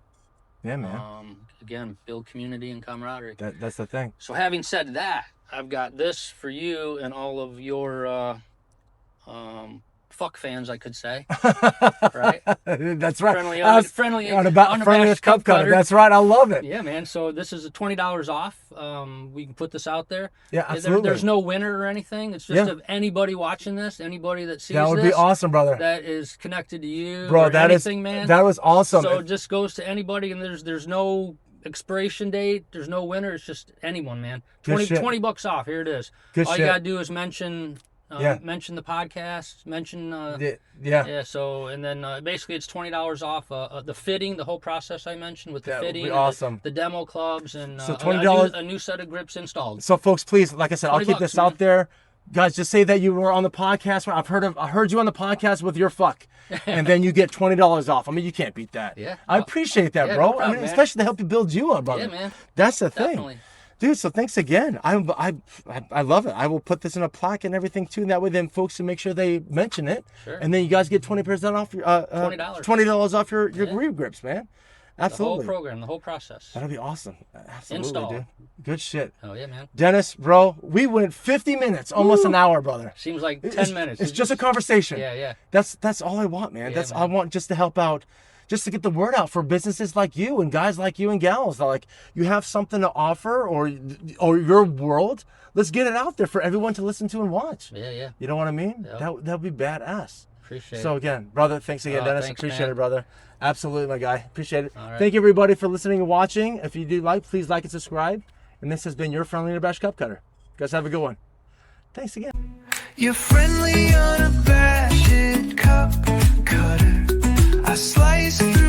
yeah, man. Again, build community and camaraderie. That's the thing. So having said that, I've got this for you and all of your fuck fans, I could say. Right? That's right. Unabashed cup cutter. That's right. I love it. Yeah, man. So this is $20 off. We can put this out there. Yeah, absolutely. There's no winner or anything. It's just of anybody watching this, anybody that sees this. That would be awesome, brother. That is connected to you. Bro, man. That was awesome. So it just goes to anybody, and there's no expiration date. There's no winner. It's just anyone, man. 20 bucks off. Here it is. Good All shit. you gotta do is mention the podcast, mention so and then basically it's $20 off the fitting, the whole process I mentioned with the fitting, would be awesome. the demo clubs, and so $20 a new set of grips installed. So folks, please, like I said, I'll keep this out there. Guys, just say that you were on the podcast. I heard you on the podcast with your fuck, and then you get $20 off. I mean, you can't beat that. Yeah, I appreciate that, bro. No problem, I mean, man. especially to help you build you up, brother. Yeah, man. That's the thing. Definitely. Dude, so thanks again. I love it. I will put this in a plaque and everything too, and that way then folks can make sure they mention it. Sure. And then you guys get 20% off your $20 $20 off your Regrips, man. Absolutely. The whole program, the whole process. That'll be awesome. Absolutely, Install. dude. Good shit. Oh yeah, man. Dennis, bro, we went 50 minutes, almost an hour, brother. Seems like 10 minutes. It's just a conversation. Yeah. That's all I want, man. Yeah, I want just to help out, just to get the word out for businesses like you and guys like you and gals. Like, you have something to offer or your world. Let's get it out there for everyone to listen to and watch. Yeah. You know what I mean? Yep. That'd be badass. Appreciate So it. again, brother, thanks again, Dennis. Thanks, Appreciate man. it, brother. Absolutely, my guy. Appreciate it. All right. Thank you, everybody, for listening and watching. If you do please like and subscribe. And this has been your friendly unabashed cup cutter. You guys have a good one. Thanks again. Your friendly unabashed cup cutter. I slice through